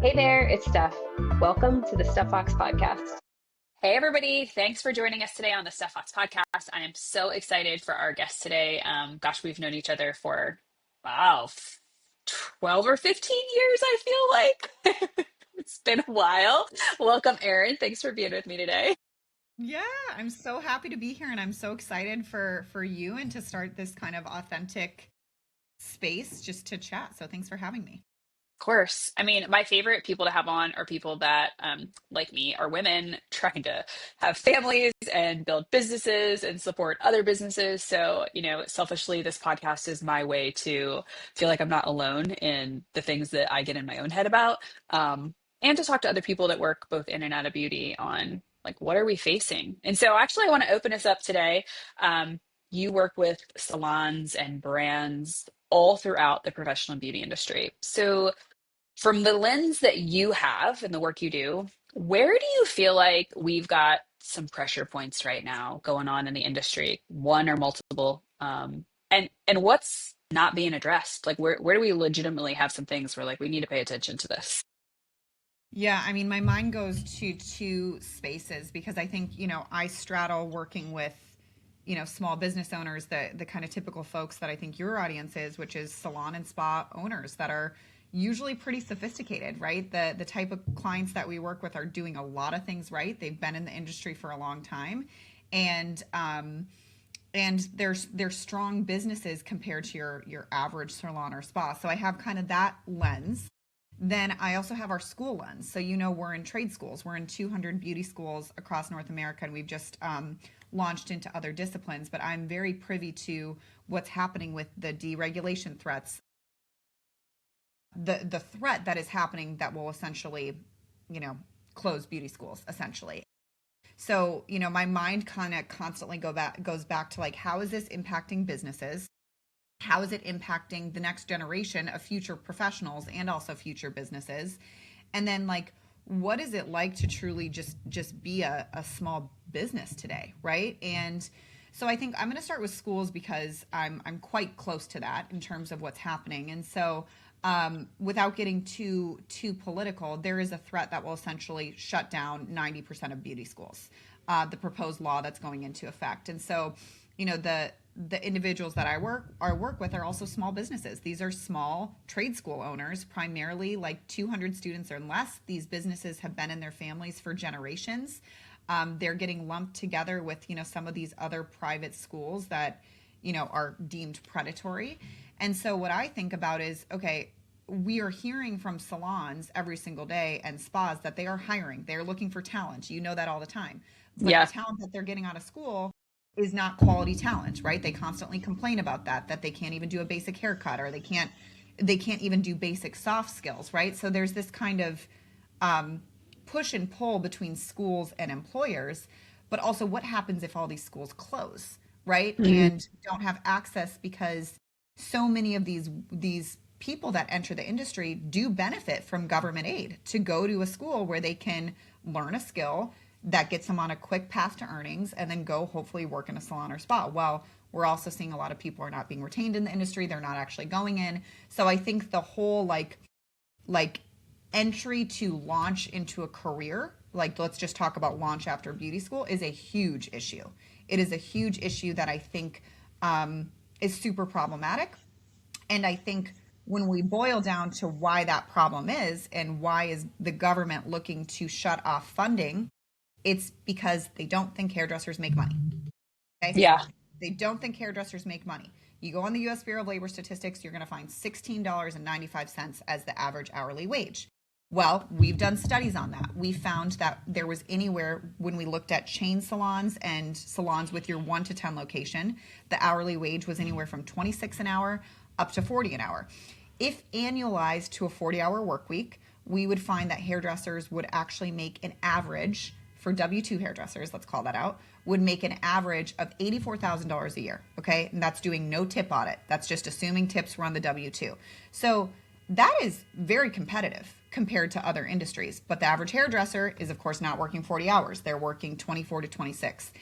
Hey there, it's Steph. Welcome to the Stef Fox podcast. Hey, everybody. Thanks for joining us today on the Stef Fox podcast. I am so excited for our guest today. Gosh, we've known each other for, wow, 12 or 15 years, I feel like. It's been a while. Welcome, Erin. Thanks for being with me today. Yeah, I'm so happy to be here and I'm so excited for you and to start this kind of authentic space just to chat. So thanks for having me. Of course. I mean, my favorite people to have on are people that, like me, are women trying to have families and build businesses and support other businesses. So, selfishly, this podcast is my way to feel like I'm not alone in the things that I get in my own head about, and to talk to other people that work both in and out of beauty on like what are we facing. And so, actually, I want to open us up today. You work with salons and brands all throughout the professional beauty industry. So, from the lens that you have and the work you do, where do you feel like we've got some pressure points right now going on in the industry, one or multiple? And what's not being addressed? Like where do we legitimately have some things where like we need to pay attention to this? Yeah, I mean, my mind goes to two spaces because I think, I straddle working with, small business owners, the kind of typical folks that I think your audience is, which is salon and spa owners that are usually pretty sophisticated, right? The type of clients that we work with are doing a lot of things right. They've been in the industry for a long time, and they're strong businesses compared to your average salon or spa. So I have kind of that lens. Then I also have our school lens. So, we're in trade schools. We're in 200 beauty schools across North America, and we've just launched into other disciplines. But I'm very privy to what's happening with the deregulation threats, the threat that is happening that will essentially, you know, close beauty schools, essentially. So, my mind kind of constantly goes back to like, how is this impacting businesses? How is it impacting the next generation of future professionals and also future businesses? And then like, what is it like to truly just be a small business today, right? And so I think I'm going to start with schools because I'm quite close to that in terms of what's happening. And so without getting too political, there is a threat that will essentially shut down 90% of beauty schools. The proposed law that's going into effect. And so, the individuals that I work with are also small businesses. These are small trade school owners, primarily like 200 students or less. These businesses have been in their families for generations. They're getting lumped together with, some of these other private schools that, are deemed predatory. And so what I think about is, okay, we are hearing from salons every single day and spas that they are hiring. They're looking for talent. You know that all the time. But the Yeah. talent that they're getting out of school is not quality talent, right? They constantly complain about that they can't even do a basic haircut, or they can't even do basic soft skills, right? So there's this kind of push and pull between schools and employers, but also what happens if all these schools close, right? Mhm. And don't have access because so many of these people that enter the industry do benefit from government aid to go to a school where they can learn a skill that gets them on a quick path to earnings and then go hopefully work in a salon or spa. Well, we're also seeing a lot of people are not being retained in the industry. They're not actually going in. So I think the whole like entry to launch into a career, like let's just talk about launch after beauty school, is a huge issue. It is a huge issue that I think is super problematic. And I think when we boil down to why that problem is and why is the government looking to shut off funding, it's because they don't think hairdressers make money. Okay? Yeah. They don't think hairdressers make money. You go on the US Bureau of Labor Statistics, you're going to find $16.95 as the average hourly wage. Well, we've done studies on that. We found that there was anywhere, when we looked at chain salons and salons with your 1 to 10 location, the hourly wage was anywhere from 26 an hour up to 40 an hour. If annualized to a 40-hour work week, we would find that hairdressers would actually make an average, for W-2 hairdressers, let's call that out, would make an average of $84,000 a year, okay? And that's doing no tip audit. That's just assuming tips run the W-2. So that is very competitive compared to other industries. But the average hairdresser is, of course, not working 40 hours. They're working 24 to 26.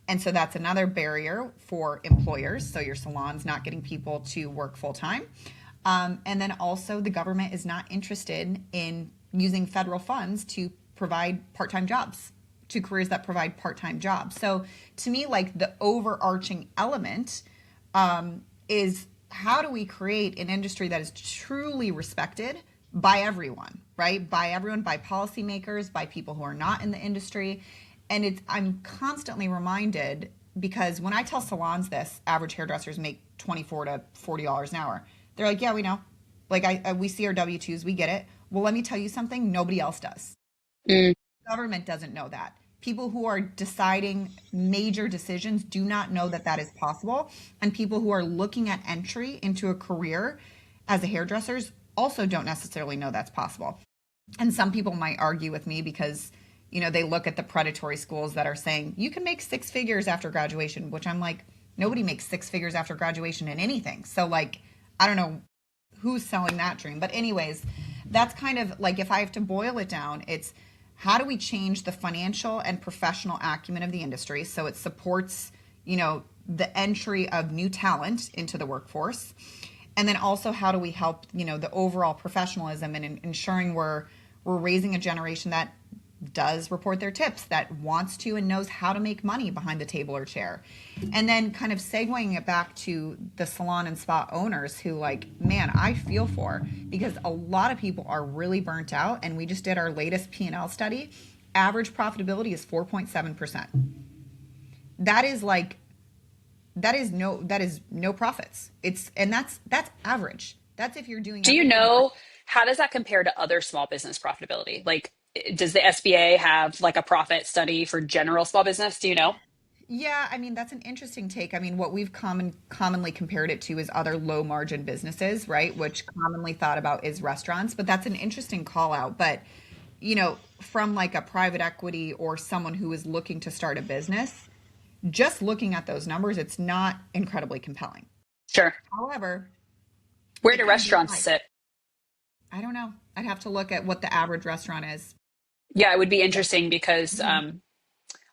And so that's another barrier for employers. So your salon's not getting people to work full time. And then also the government is not interested in using federal funds to provide part-time jobs, to careers that provide part-time jobs. So to me, like the overarching element is how do we create an industry that is truly respected by everyone, right? By everyone, by policymakers, by people who are not in the industry. And I'm constantly reminded, because when I tell salons this, average hairdressers make $24 to $40 an hour. They're like, yeah, we know. Like we see our W-2s, we get it. Well, let me tell you something, nobody else does. Mm. Government doesn't know that. People who are deciding major decisions do not know that that is possible. And people who are looking at entry into a career as a hairdressers also don't necessarily know that's possible. And some people might argue with me because, they look at the predatory schools that are saying you can make six figures after graduation, which I'm like, nobody makes six figures after graduation in anything. So like, I don't know who's selling that dream. But anyways, that's kind of like, if I have to boil it down, it's how do we change the financial and professional acumen of the industry so it supports, the entry of new talent into the workforce? And then also, how do we help, the overall professionalism and ensuring we're raising a generation that does report their tips, that wants to and knows how to make money behind the table or chair. And then kind of segueing it back to the salon and spa owners who, like, man, I feel for, because a lot of people are really burnt out. And we just did our latest P&L study. Average profitability is 4.7%. That is like, that is no profits. That's average. That's if you're doing Do you everything. know how does that compare to other small business profitability? Like, does the SBA have like a profit study for general small business? Do you know? Yeah, I mean, that's an interesting take. I mean, what we've commonly compared it to is other low margin businesses, right? Which commonly thought about is restaurants, but that's an interesting call out. But, from like a private equity or someone who is looking to start a business, just looking at those numbers, it's not incredibly compelling. Sure. However, Where it do can be restaurants applied. sit? I don't know. I'd have to look at what the average restaurant is. Yeah, it would be Yeah. interesting because Mhm.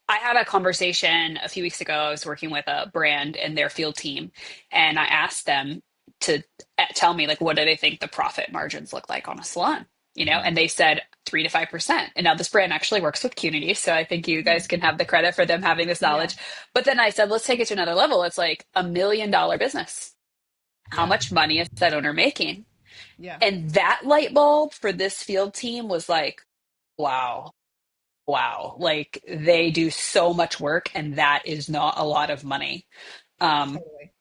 I had a conversation a few weeks ago. I was working with a brand and their field team, and I asked them to tell me, like, what do they think the profit margins look like on a salon? And they said 3 to 5%. And now this brand actually works with Cunity, so I think you Yeah. guys can have the credit for them having this Yeah. knowledge. But then I said, let's take it to another level. It's like $1 million business. How Yeah. much money is that owner making? Yeah. And that light bulb for this field team was like, wow. Wow, like they do so much work and that is not a lot of money. Um, Totally.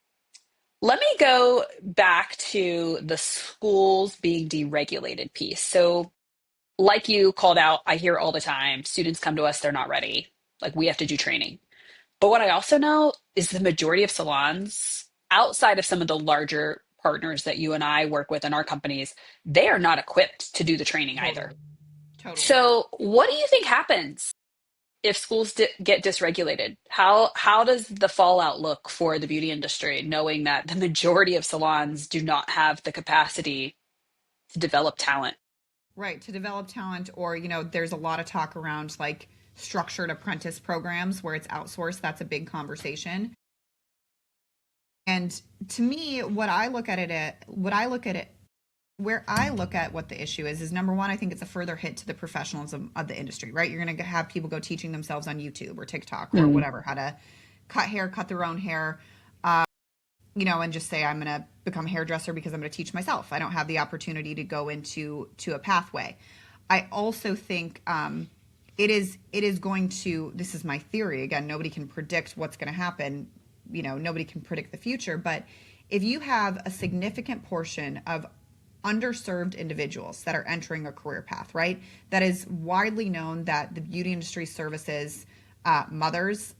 Let me go back to the schools being deregulated piece. So, like you called out, I hear all the time students come to us, they're not ready. Like we have to do training. But what I also know is the majority of salons, outside of some of the larger partners that you and I work with in our companies, they are not equipped to do the training either. Totally. Totally. So, what do you think happens if schools get dysregulated? How does the fallout look for the beauty industry, knowing that the majority of salons do not have the capacity to develop talent? Right. To develop talent, or, there's a lot of talk around like structured apprentice programs where it's outsourced. That's a big conversation. And to me, where I look at what the issue is number one, I think it's a further hit to the professionalism of the industry, right? You're going to have people go teaching themselves on YouTube or TikTok or Mm. whatever how to cut their own hair, and just say, I'm going to become a hairdresser because I'm going to teach myself. I don't have the opportunity to go into a pathway. I also think it is going to, this is my theory. Again, nobody can predict what's going to happen. Nobody can predict the future. But if you have a significant portion of underserved individuals that are entering a career path, right? That is widely known that the beauty industry services mothers,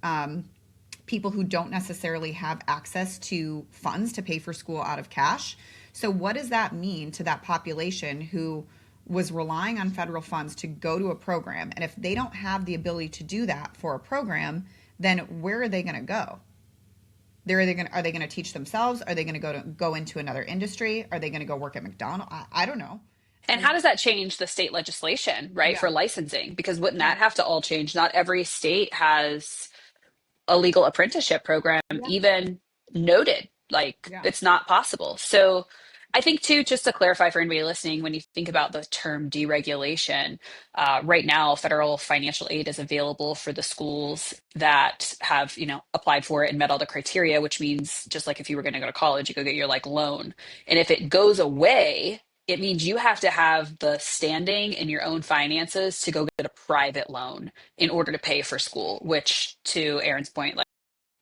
people who don't necessarily have access to funds to pay for school out of cash. So, what does that mean to that population who was relying on federal funds to go to a program? And if they don't have the ability to do that for a program, then where are they going to go? Are they going to teach themselves? Are they going to go into another industry? Are they going to go work at McDonald's? I don't know. And Like, how does that change the state legislation, right, yeah, for licensing? Because wouldn't yeah, that have to all change? Not every state has a legal apprenticeship program yeah, even noted. Like yeah. it's not possible. So I think too, just to clarify for anybody listening, when you think about the term deregulation, right now federal financial aid is available for the schools that have, applied for it and met all the criteria, which means just like if you were going to go to college, you go get your like loan. And if it goes away, it means you have to have the standing in your own finances to go get a private loan in order to pay for school, which to Erin's point, like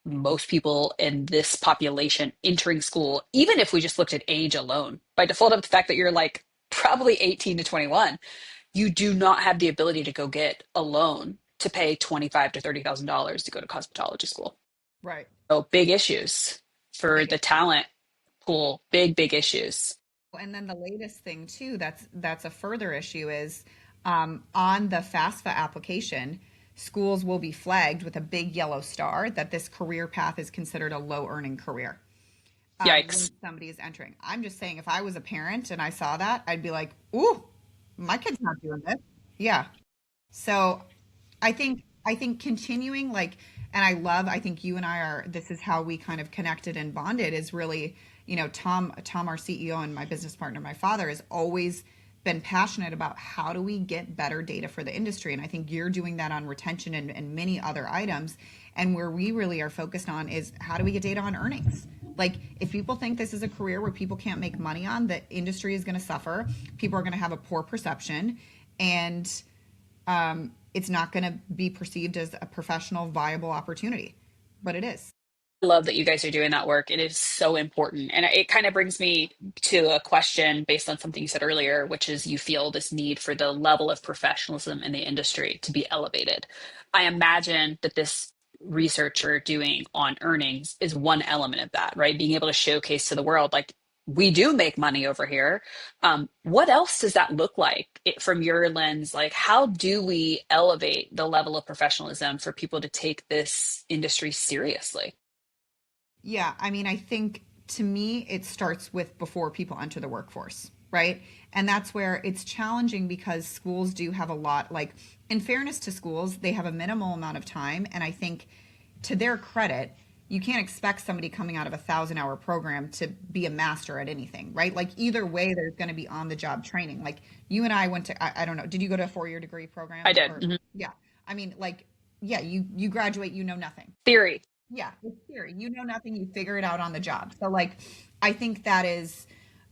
most people in this population entering school, even if we just looked at age alone, by default of the fact that you're like probably 18 to 21, you do not have the ability to go get a loan to pay 25 to $30,000 to go to cosmetology school. Right. So big issues for Big. the talent pool, big issues. And then the latest thing too, that's a further issue is on the FAFSA application, schools will be flagged with a big yellow star that this career path is considered a low earning career when Yikes. somebody is entering. I'm just saying, if I was a parent and I saw that, I'd be like, "Ooh, my kid's not doing this." Yeah. So I think continuing like, and I think you and I are, this is how we kind of connected and bonded is really, Tom, our CEO and my business partner, my father, has always been passionate about how do we get better data for the industry. And I think you're doing that on retention and many other items. And where we really are focused on is how do we get data on earnings? Like if people think this is a career where people can't make money on, the industry is going to suffer. People are going to have a poor perception, and it's not going to be perceived as a professional, viable opportunity, but it is. I love that you guys are doing that work. It is so important. And it kind of brings me to a question based on something you said earlier, which is you feel this need for the level of professionalism in the industry to be elevated. I imagine that this research you're doing on earnings is one element of that, right? Being able to showcase to the world, like, we do make money over here. What else does that look like from your lens? Like, how do we elevate the level of professionalism for people to take this industry seriously? Yeah, I mean, I think to me, it starts with before people enter the workforce, right? And that's where it's challenging because schools do have a lot, like, in fairness to schools, they have a minimal amount of time. And I think to their credit, you can't expect somebody coming out of 1,000-hour program to be a master at anything, right? Like, either way, there's going to be on the job training. Like, you and I went to, I don't know, did you go to a 4-year degree program? I did. Or, yeah. I mean, like, yeah, you graduate, you know nothing. Theory. Yeah, it's scary. You know nothing, you figure it out on the job. So like I think that is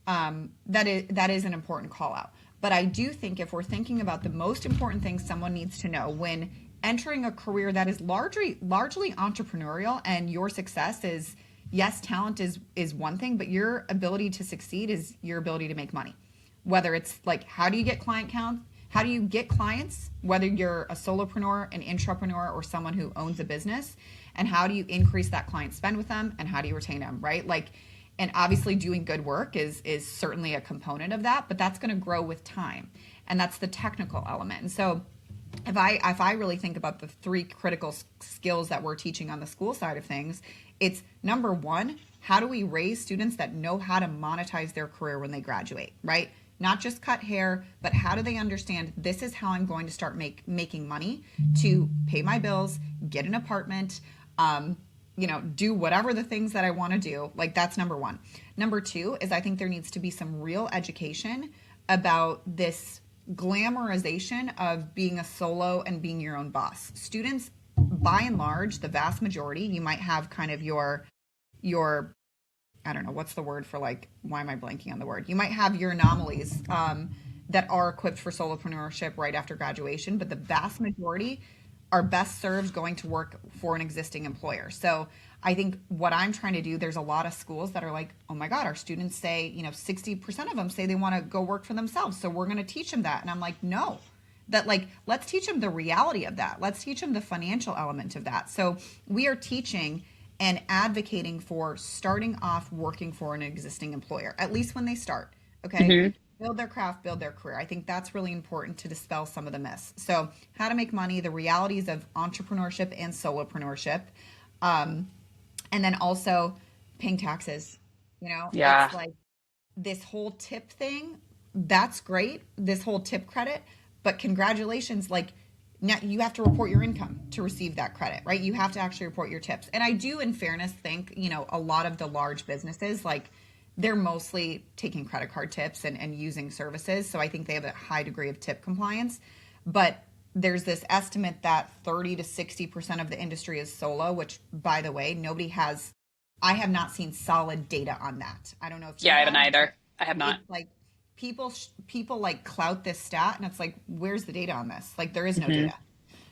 an important call out. But I do think if we're thinking about the most important things someone needs to know when entering a career that is largely entrepreneurial, and your success is, yes, talent is one thing, but your ability to succeed is your ability to make money. Whether it's like, how do you get client count? How do you get clients, whether you're a solopreneur, an intrapreneur, or someone who owns a business? And how do you increase that client spend with them? And how do you retain them, right? Like, and obviously doing good work is certainly a component of that, but that's going to grow with time. And that's the technical element. And so if I really think about the three critical skills that we're teaching on the school side of things, it's number one, how do we raise students that know how to monetize their career when they graduate, right? Not just cut hair, but how do they understand this is how I'm going to start making money to pay my bills, get an apartment, do whatever the things that I want to do. Like, that's number one. Number two is I think there needs to be some real education about this glamorization of being a solo and being your own boss. Students, by and large, the vast majority, you might have kind of your I don't know, what's the word for, like, why am I blanking on the word? You might have your anomalies that are equipped for solopreneurship right after graduation, but the vast majority are best served going to work for an existing employer. So I think what I'm trying to do, there's a lot of schools that are like, oh my God, our students say, 60% of them say they want to go work for themselves. So we're going to teach them that. And I'm like, no, that, like, let's teach them the reality of that. Let's teach them the financial element of that. So we are teaching and advocating for starting off working for an existing employer, at least when they start. Okay. Mm-hmm. Build their craft, build their career. I think that's really important to dispel some of the myths. So how to make money, the realities of entrepreneurship and solopreneurship. And then also paying taxes, Yeah. It's like this whole tip thing. That's great. This whole tip credit, but congratulations. Like, now you have to report your income to receive that credit, right? You have to actually report your tips. And I do, in fairness, think, a lot of the large businesses, like, they're mostly taking credit card tips and using services. So I think they have a high degree of tip compliance. But there's this estimate that 30 to 60% of the industry is solo, which, by the way, I have not seen solid data on that. I don't know if you Yeah, I haven't have, but either. I have not. it's like people like clout this stat, and it's like, where's the data on this? Like, there is no Hmm. data.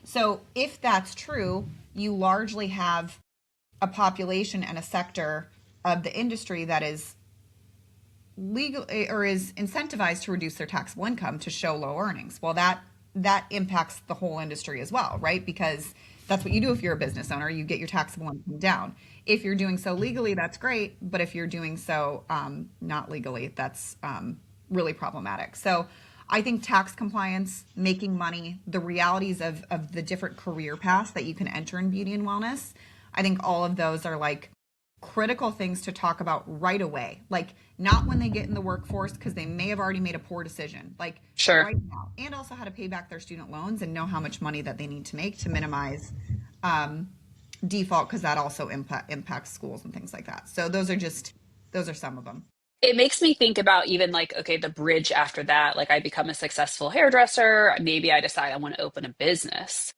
So if that's true, you largely have a population and a sector of the industry that is legal or is incentivized to reduce their taxable income to show low earnings. Well, that impacts the whole industry as well, right? Because that's what you do if you're a business owner, you get your taxable income down. If you're doing so legally, that's great, but if you're doing so not legally, that's really problematic. So I think tax compliance, making money, the realities of the different career paths that you can enter in beauty and wellness, I think all of those are like critical things to talk about right away. Like, not when they get in the workforce because they may have already made a poor decision, like Sure. right now. And also how to pay back their student loans and know how much money that they need to make to minimize default, because that also impacts schools and things like that. So those are some of them. It makes me think about even like, okay, the bridge after that, like I become a successful hairdresser, maybe I decide I want to open a business.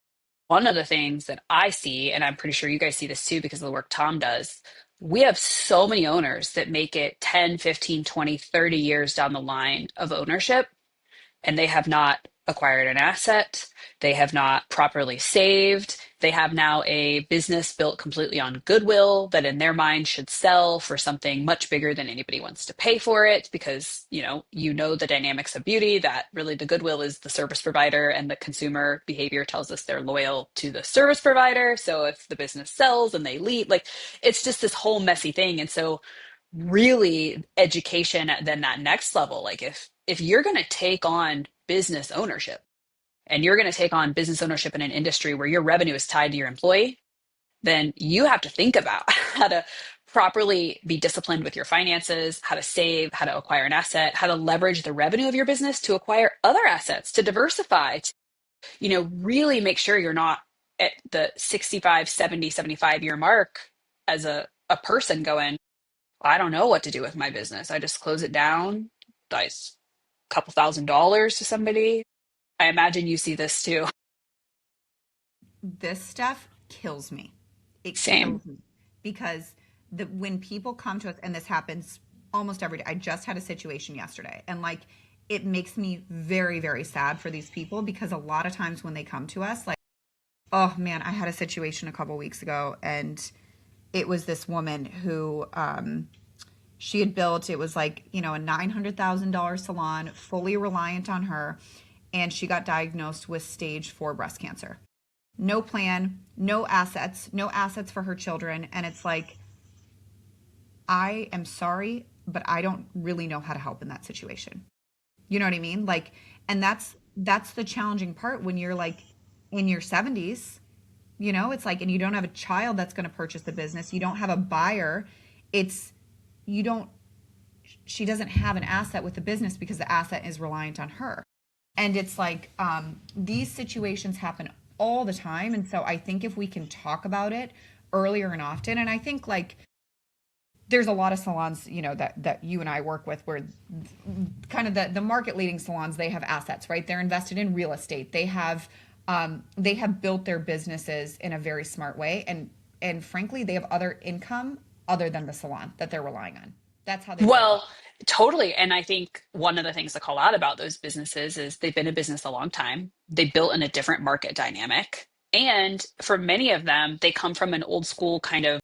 One of the things that I see, and I'm pretty sure you guys see this too because of the work Tom does, we have so many owners that make it 10, 15, 20, 30 years down the line of ownership, and they have not acquired an asset. They have not properly saved. They have now a business built completely on goodwill that in their mind should sell for something much bigger than anybody wants to pay for it because, you know the dynamics of beauty that really the goodwill is the service provider and the consumer behavior tells us they're loyal to the service provider. So if the business sells and they leave, like it's just this whole messy thing. And so really education at then that next level, like if you're going to take on business ownership and you're going to take on business ownership in an industry where your revenue is tied to your employee, then you have to think about how to properly be disciplined with your finances, how to save, how to acquire an asset, how to leverage the revenue of your business to acquire other assets, to diversify, to, really make sure you're not at the 65, 70, 75 year mark as a person going, I don't know what to do with my business. I just close it down, dice a couple $1,000s to somebody. I imagine you see this too. This stuff kills me. It Same. kills me because when people come to us, and this happens almost every day. I just had a situation yesterday, and like, it makes me very, very sad for these people because a lot of times when they come to us, like, oh man, I had a situation a couple weeks ago, and it was this woman who she had built, it was like, a $900,000 salon, fully reliant on her, and she got diagnosed with stage 4 breast cancer. No plan, no assets for her children. And it's like, I am sorry, but I don't really know how to help in that situation. You know what I mean? Like, and that's the challenging part when you're like in your 70s, it's like, and you don't have a child that's going to purchase the business. You don't have a buyer. It's, you don't, she doesn't have an asset with the business because the asset is reliant on her. And it's like, these situations happen all the time. And so I think if we can talk about it earlier and often, and I think like there's a lot of salons, that you and I work with where kind of the market leading salons, they have assets, right? They're invested in real estate. They have built their businesses in a very smart way. And frankly, they have other income other than the salon that they're relying on. That's how they built it. Well, totally. And I think one of the things to call out about those businesses is they've been in business a long time. They built in a different market dynamic. And for many of them, they come from an old school kind of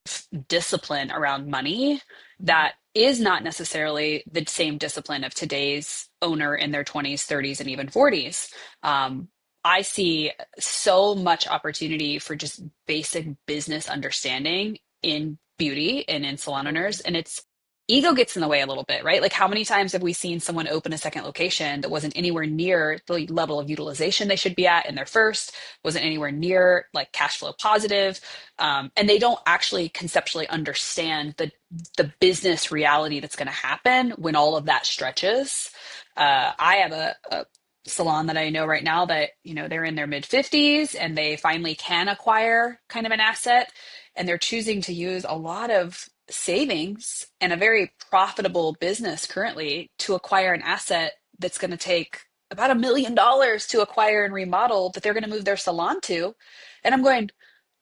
discipline around money Mhm. that is not necessarily the same discipline of today's owner in their 20s, 30s, and even 40s. Um, I see so much opportunity for just basic business understanding in beauty and in salon Totally. owners. And it's ego gets in the way a little bit, right? Like how many times have we seen someone open a second location that wasn't anywhere near the level of utilization they should be at in their first, wasn't anywhere near like cash flow positive, and they don't actually conceptually understand the business reality that's going to happen when all of that stretches. I have a salon that I know right now that they're in their mid 50s and they finally can acquire kind of an asset, and they're choosing to use a lot of savings and a very profitable business currently to acquire an asset that's going to take about $1 million to acquire and remodel that they're going to move their salon to. And I'm going,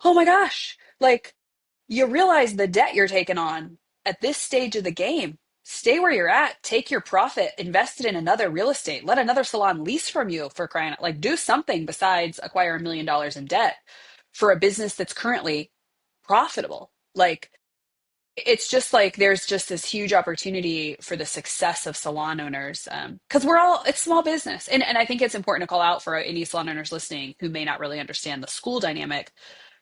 oh my gosh, like you realize the debt you're taking on at this stage of the game. Stay where you're at, take your profit, invest it in another real estate, let another salon lease from you for crying out, like do something besides acquire $1 million in debt for a business that's currently profitable. Like it's just like there's just this huge opportunity for the success of salon owners because we're all it's small business and I think it's important to call out for any salon owners listening who may not really understand the school dynamic.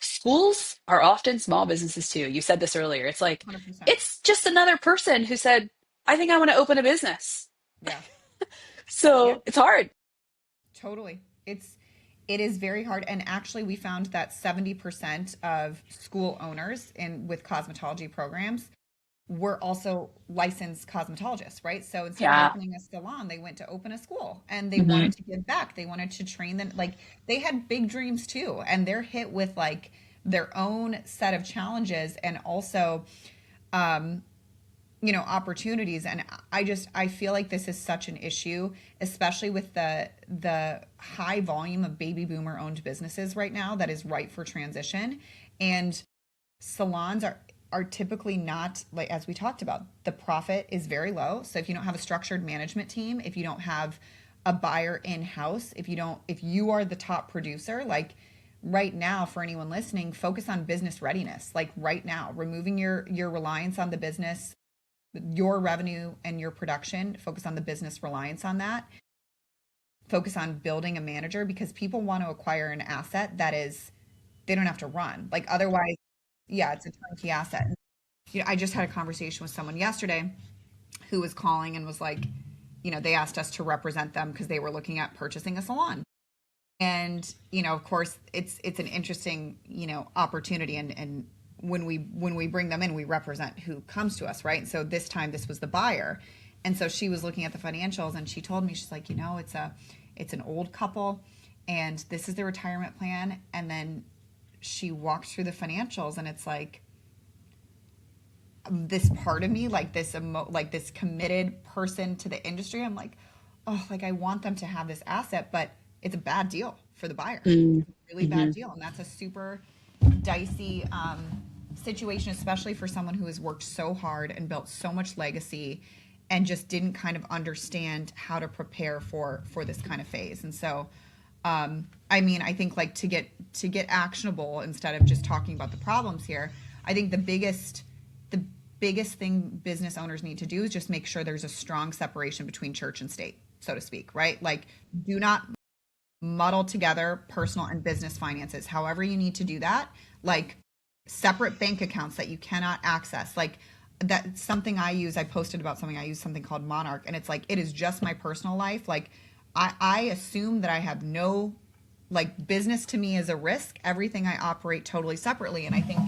Schools are often small businesses too. You said this earlier. It's like 100%. it's just another person who said, I think I want to open a business. Yeah. Yeah. So it's hard. Totally. It is very hard. And actually we found that 70% of school owners with cosmetology programs were also licensed cosmetologists, right? So instead of Yeah. opening a salon, they went to open a school and they Hmm. wanted to give back. They wanted to train them. Like they had big dreams too. And they're hit with like their own set of challenges and also um opportunities. And I feel like this is such an issue, especially with the high volume of baby boomer owned businesses right now that is ripe for transition. And salons are typically not, like as we talked about, the profit is very low. So if you don't have a structured management team, if you don't have a buyer in house, if you are the top producer, like right now, for anyone listening, focus on business readiness. Like right now, removing your reliance on the business, your revenue and your production, focus on the business reliance on that. Focus on building a manager, because people want to acquire an asset that is, they don't have to run. Like otherwise, yeah, it's a turnkey asset. I just had a conversation with someone yesterday who was calling and was like, they asked us to represent them because they were looking at purchasing a salon. And, of course, it's an interesting, opportunity. And when we bring them in, we represent who comes to us, right? So this time this was the buyer. And so she was looking at the financials and she told me, she's like, it's an old couple and this is their retirement plan. And then she walked through the financials and it's like, this part of me, like like this committed person to the industry, I'm like, oh, like I want them to have this asset, but it's a bad deal for the buyer. It's a really bad Mm-hmm. deal, and that's a super dicey situation, especially for someone who has worked so hard and built so much legacy, and just didn't kind of understand how to prepare for this kind of phase. And so, I mean, I think like to get actionable instead of just talking about the problems here, I think the biggest thing business owners need to do is just make sure there's a strong separation between church and state, so to speak, right? Like, do not muddle together personal and business finances. However you need to do that, like separate bank accounts that you cannot access. Like that's something I use. I posted about something. I use something called Monarch, and it's like it is just my personal life. Like I assume that I have no, like, business to me is a risk. Everything I operate totally separately, and I think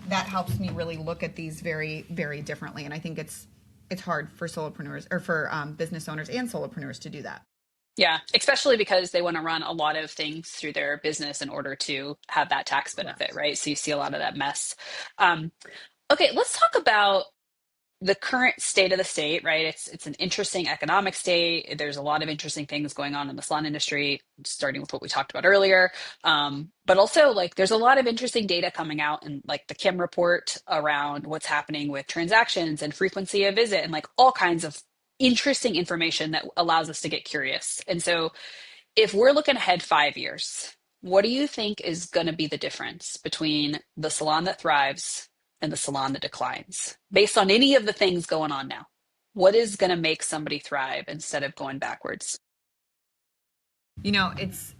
that helps me really look at these very, very differently. And I think it's hard for solopreneurs or for business owners and solopreneurs to do that. Yeah, especially because they want to run a lot of things through their business in order to have that tax benefit, Correct. right? So you see a lot of that mess. Um, okay, let's talk about the current state of the state, right? It's an interesting economic state. There's a lot of interesting things going on in the salon industry, starting with what we talked about earlier. But also, like, there's a lot of interesting data coming out in like the Kim report around what's happening with transactions and frequency of visit and like all kinds of interesting information that allows us to get curious. And so if we're looking ahead 5 years, what do you think is going to be the difference between the salon that thrives and the salon that declines, based on any of the things going on now? What is going to make somebody thrive instead of going backwards? It's,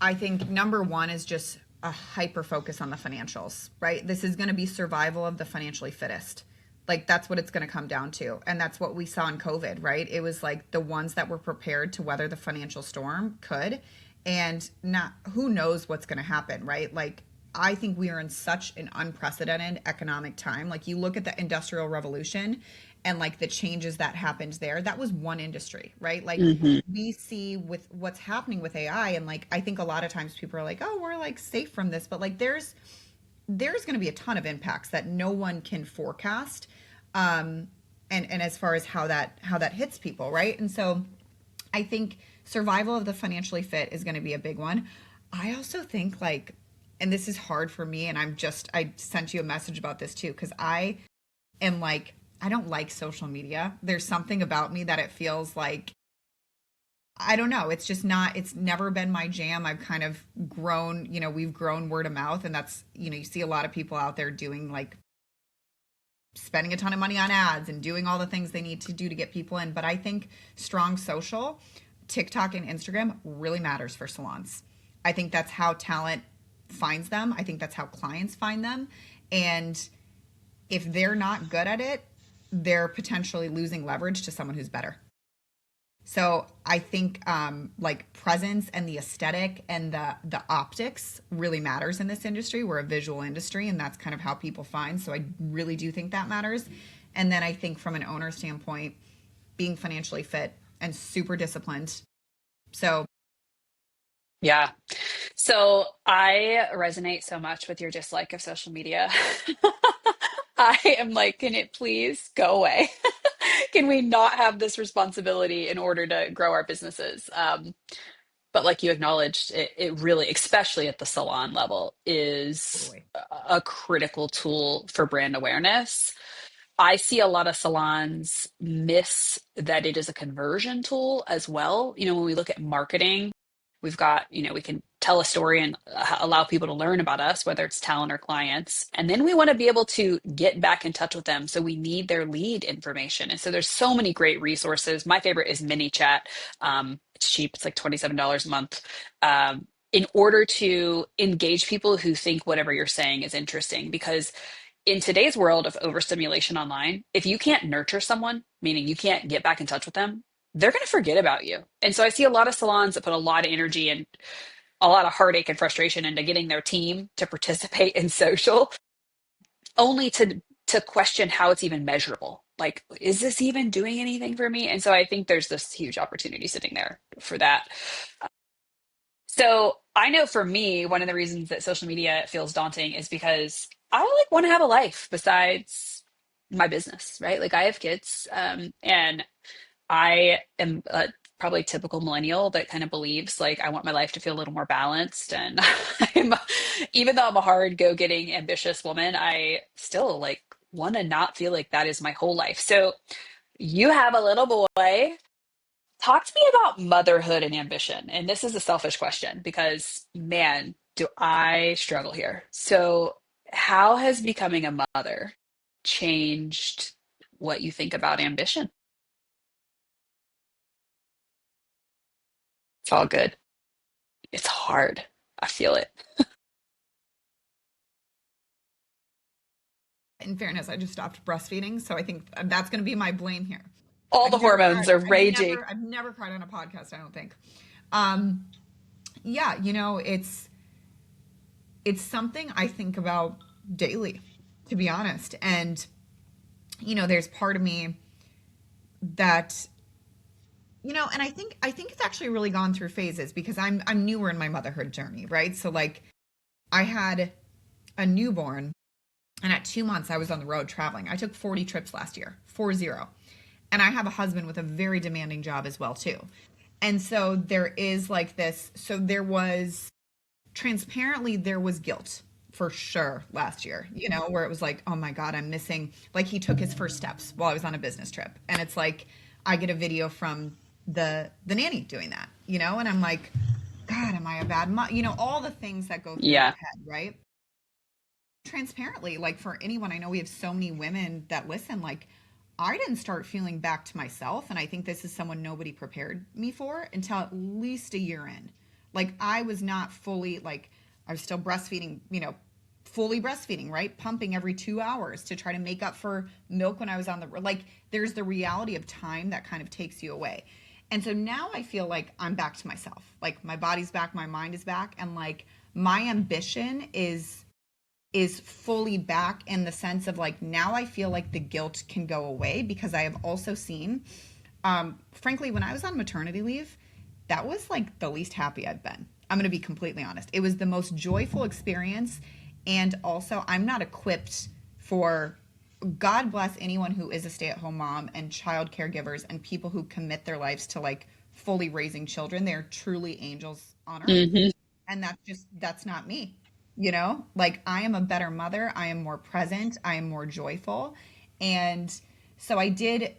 I think number one is just a hyper focus on the financials, right? This is going to be survival of the financially fittest. Like that's what it's going to come down to. And that's what we saw in COVID, right? It was like the ones that were prepared to weather the financial storm could, and not, who knows what's going to happen, right? Like I think we are in such an unprecedented economic time. Like you look at the Industrial Revolution and like the changes that happened there, that was one industry, right? Like Hmm. we see with what's happening with AI, and like I think a lot of times people are like, oh, we're like safe from this, but like there's going to be a ton of impacts that no one can forecast. And as far as how that hits people, right? And so I think survival of the financially fit is going to be a big one. I also think like, and this is hard for me, and I sent you a message about this too, because I am like, I don't like social media. There's something about me that it feels like, I don't know. It's just not, it's never been my jam. I've kind of grown, we've grown word of mouth, and that's, you see a lot of people out there doing like spending a ton of money on ads and doing all the things they need to do to get people in. But I think strong social, TikTok and Instagram really matters for salons. I think that's how talent finds them. I think that's how clients find them. And if they're not good at it, they're potentially losing leverage to someone who's better. So I think like presence and the aesthetic and the optics really matters in this industry. We're a visual industry, and that's kind of how people find. So I really do think that matters. And then I think from an owner standpoint, being financially fit and super disciplined. So Yeah. So I resonate so much with your dislike of social media. I am like, can it please go away? Can we not have this responsibility in order to grow our businesses? But like you acknowledged, it really, especially at the salon level, is totally. a critical tool for brand awareness. I see a lot of salons miss that it is a conversion tool as well. When we look at marketing, we've got, we can tell a story and allow people to learn about us, whether it's talent or clients. And then we want to be able to get back in touch with them. So we need their lead information. And so there's so many great resources. My favorite is MiniChat. It's cheap. It's like $27 a month. In order to engage people who think whatever you're saying is interesting, because in today's world of overstimulation online, if you can't nurture someone, meaning you can't get back in touch with them, they're going to forget about you. And so I see a lot of salons that put a lot of energy and a lot of heartache and frustration into getting their team to participate in social, only to question how it's even measurable. Like, is this even doing anything for me? And so I think there's this huge opportunity sitting there for that. So I know for me, one of the reasons that social media feels daunting is because I like want to have a life besides my business, right? Like I have kids, and I am probably typical millennial that kind of believes like I want my life to feel a little more balanced. And even though I'm a hard go-getting, ambitious woman, I still like want to not feel like that is my whole life. So you have a little boy. Talk to me about motherhood and ambition. And this is a selfish question because, man, do I struggle here. So, how has becoming a mother changed what you think about ambition? It's all good. It's hard. I feel it. In fairness, I just stopped breastfeeding, so I think that's going to be my blame here. All I've the never hormones cried. are raging. I've never cried on a podcast, I don't think. Um, yeah, it's something I think about daily, to be honest. And there's part of me that and I think it's actually really gone through phases because I'm newer in my motherhood journey, right? So like I had a newborn, and at 2 months I was on the road traveling. I took 40 trips last year, 40. And I have a husband with a very demanding job as well too. And so there is like this, so there was transparently there was guilt for sure last year, where it was like, oh my God, I'm missing, like he took his first steps while I was on a business trip. And it's like, I get a video from the nanny doing that, and I'm like, God, am I a bad mom? All the things that go through your Yeah. head, right? Transparently, like for anyone, I know we have so many women that listen, like I didn't start feeling back to myself. And I think this is someone nobody prepared me for until at least a year in. Like I was not fully, like I was still breastfeeding, fully breastfeeding, right? Pumping every 2 hours to try to make up for milk when I was on the, like there's the reality of time that kind of takes you away. And so now I feel like I'm back to myself. Like my body's back, my mind is back. And like my ambition is fully back in the sense of like now I feel like the guilt can go away because I have also seen frankly when I was on maternity leave, that was like the least happy I've been. I'm going to be completely honest. It was the most joyful experience And also, I'm not equipped for, God bless anyone who is a stay at home mom and child caregivers and people who commit their lives to like fully raising children. They're truly angels on earth. Hmm. And that's not me. Like I am a better mother. I am more present. I am more joyful. And so I did,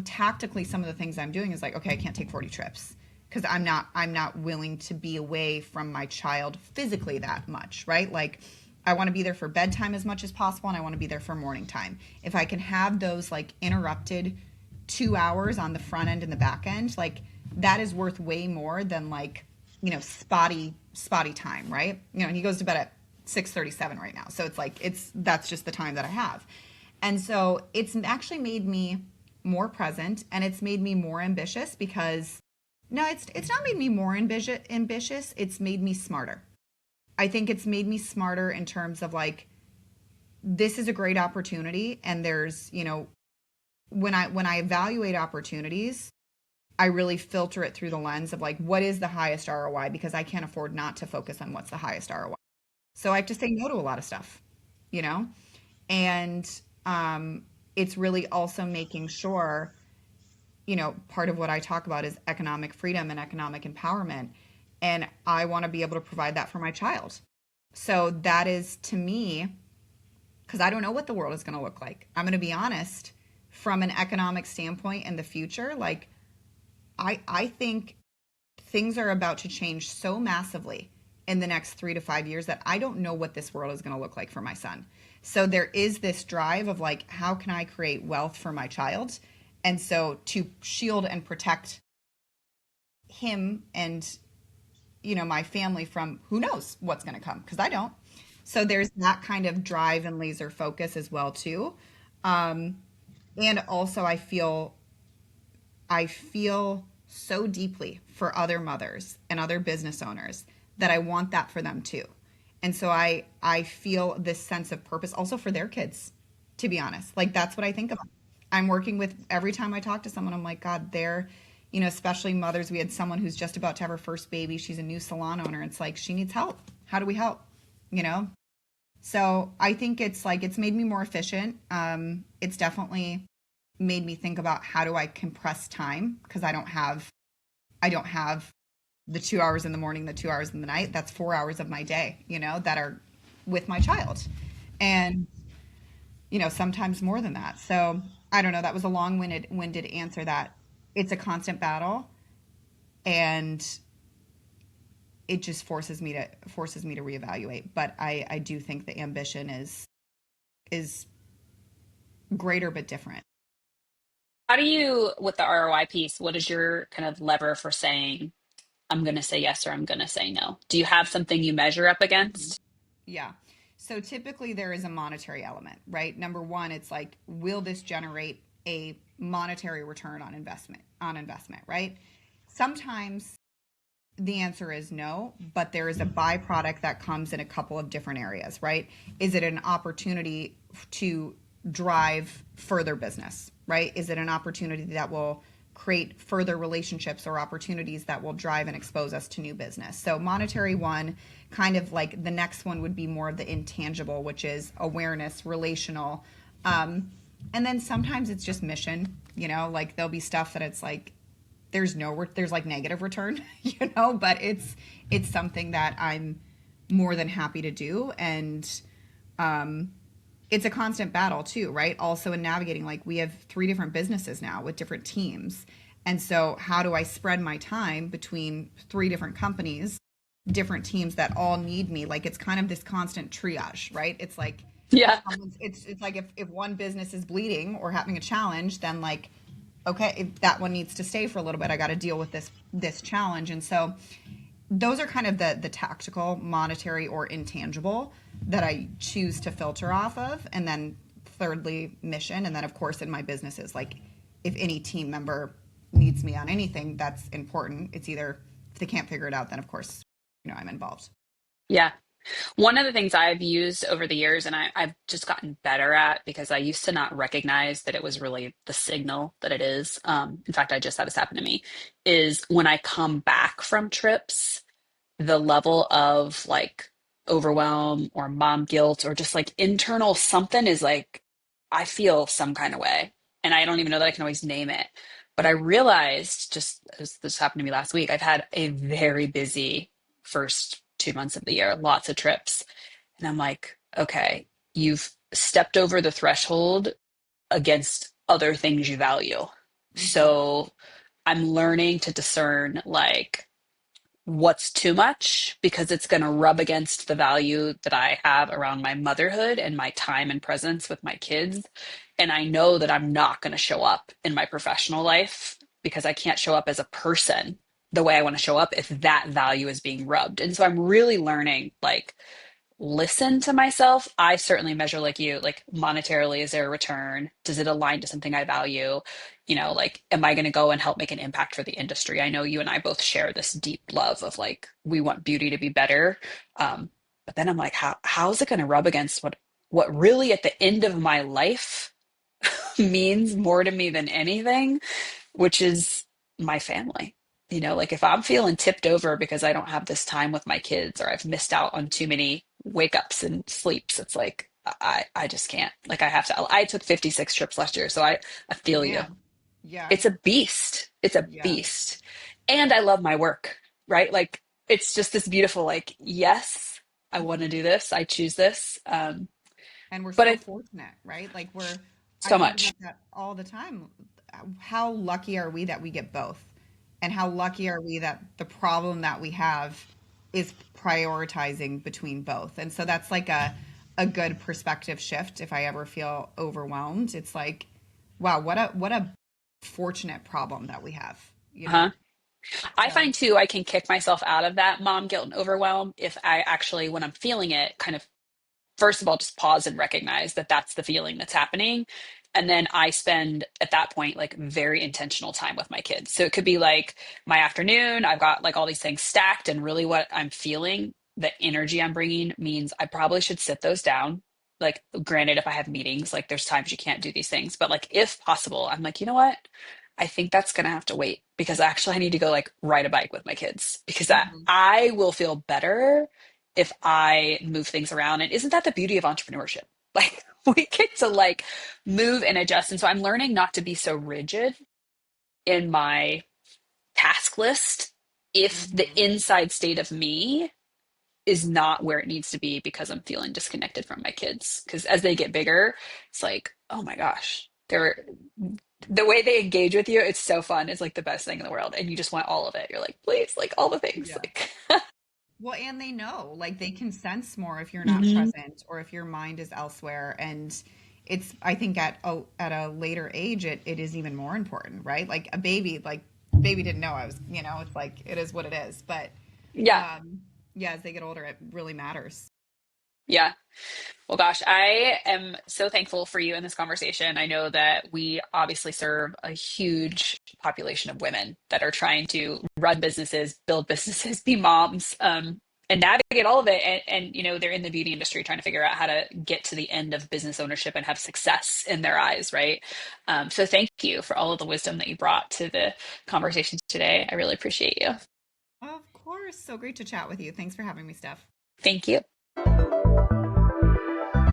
tactically some of the things I'm doing is like, okay, I can't take 40 trips because I'm not willing to be away from my child physically that much, right? Like I want to be there for bedtime as much as possible and I want to be there for morning time. If I can have those like interrupted 2 hours on the front end and the back end, like that is worth way more than like, spotty time, right? And he goes to bed at 6:37 right now. So it's like that's just the time that I have. And so it's actually made me more present and it's made me more ambitious because no, it's not made me more ambitious, it's made me smarter. I think it's made me smarter in terms of like this is a great opportunity and there's, when I evaluate opportunities, I really filter it through the lens of like what is the highest ROI because I can't afford not to focus on what's the highest ROI. So I have to say no to a lot of stuff, you know? And it's really also making sure, part of what I talk about is economic freedom and economic empowerment. And I want to be able to provide that for my child. So that is to me, because I don't know what the world is going to look like. I'm going to be honest, from an economic standpoint in the future, like I think things are about to change so massively in the next 3 to 5 years that I don't know what this world is going to look like for my son. So there is this drive of like, how can I create wealth for my child? And so to shield and protect him and, my family from who knows what's going to come, because I don't. So there's that kind of drive and laser focus as well too. Um, and also I feel so deeply for other mothers and other business owners that I want that for them too. And so I feel this sense of purpose also for their kids, to be honest. Like that's what I think about. I'm working with every time I talk to someone, I'm like, God, they're, especially mothers. We had someone who's just about to have her first baby. She's a new salon owner. It's like she needs help. How do we help? You know? So I think it's like it's made me more efficient. It's definitely made me think about how do I compress time because I don't have the 2 hours in the morning, the 2 hours in the night. That's 4 hours of my day, that are with my child. And, sometimes more than that. So I don't know. That was a long-winded answer that it's a constant battle and it just forces me to reevaluate. But I do think the ambition is greater but different. How do you, with the ROI piece, what is your kind of lever for saying, I'm going to say yes or I'm going to say no? Do you have something you measure up against? Yeah. So typically there is a monetary element, right? Number one, it's like, will this generate a monetary return on investment, right? Sometimes the answer is no, but there is a byproduct that comes in a couple of different areas, right? Is it an opportunity to drive further business, right? Is it an opportunity that will create further relationships or opportunities that will drive and expose us to new business? So, monetary one, kind of like the next one would be more of the intangible, which is awareness, relational. And then sometimes it's just mission, like there'll be stuff that it's like, there's like negative return, but it's something that I'm more than happy to do. And it's a constant battle too, right? Also in navigating, like we have 3 different businesses now with different teams. And so how do I spread my time between 3 different companies, different teams that all need me? Like it's kind of this constant triage, right? It's like Yeah. it's like if one business is bleeding or having a challenge, then like okay, if that one needs to stay for a little bit, I got to deal with this challenge. And so those are kind of the tactical, monetary, or intangible that I choose to filter off of. And then thirdly, mission. And then of course in my businesses, like if any team member needs me on anything that's important, it's either if they can't figure it out, then of course, I'm involved. Yeah. One of the things I've used over the years, and I've just gotten better at because I used to not recognize that it was really the signal that it is. In fact, I just had this happen to me, is when I come back from trips, the level of like overwhelm or mom guilt or just like internal something is like, I feel some kind of way. And I don't even know that I can always name it. But I realized just as this happened to me last week, I've had a very busy first 2 months of the year, lots of trips. And I'm like, okay, you've stepped over the threshold against other things you value. Mm-hmm. So I'm learning to discern like what's too much because it's going to rub against the value that I have around my motherhood and my time and presence with my kids. And I know that I'm not going to show up in my professional life because I can't show up as a person the way I want to show up if that value is being rubbed. And so I'm really learning like listen to myself. I certainly measure like you, like monetarily, is there a return? Does it align to something I value? Like, am I going to go and help make an impact for the industry? I know you and I both share this deep love of like, we want beauty to be better. But then I'm like, how's it going to rub against what really at the end of my life means more to me than anything, which is my family. Like if I'm feeling tipped over because I don't have this time with my kids or I've missed out on too many wake ups and sleeps, it's like I just can't. Like I have to. I took 56 trips last year, so I feel you. Man. Yeah. It's a beast. It's a Yeah. beast. And I love my work, right? Like it's just this beautiful like yes, I want to Mhm. do this. I choose this. And we're But so it fortunate, right? I so think much. about that all the time. How lucky are we that we get both? And how lucky are we that the problem that we have is prioritizing between both? And so that's like a good perspective shift if I ever feel overwhelmed. It's like, wow, what a fortunate problem that we have, you know? Uh-huh. I So, find too, I can kick myself out of that mom guilt and overwhelm if I actually, when I'm feeling it, kind of first of all, just pause and recognize that that's the feeling that's happening. And then I spend at that point like very intentional time with my kids. So it could be like my afternoon, I've got like all these things stacked, and really what I'm feeling, the energy I'm bringing means I probably should sit those down. Like, granted, if I have meetings, like there's times you can't do these things, but like if possible, I'm like, you know what? I think that's gonna have to wait because actually I need to go like ride a bike with my kids because mhm. I will feel better if I move things around. And isn't that the beauty of entrepreneurship? Like we get to like move and adjust. And so I'm learning not to be so rigid in my task list if the Mhm. inside state of me is not where it needs to be because I'm feeling disconnected from my kids. Because as they get bigger, it's like, oh my gosh, the way they engage with you, it's so fun. It's like the best thing in the world. And you just want all of it. You're like, please, like all the things. Yeah. Like, Well, and they know, like they can sense more if you're not mhm. present or if your mind is elsewhere. And I think at a later age, it is even more important, right? Like baby didn't know I was, it's like it is what it is. But Yeah. um, yeah, as they get older, it really matters. Yeah. Well, gosh, I am so thankful for you in this conversation. I know that we obviously serve a huge population of women that are trying to run businesses, build businesses, be moms, and navigate all of it. And, they're in the beauty industry trying to figure out how to get to the end of business ownership and have success in their eyes, right? So thank you for all of the wisdom that you brought to the conversation today. I really appreciate you. Of course. So great to chat with you. Thanks for having me, Steph. Thank you.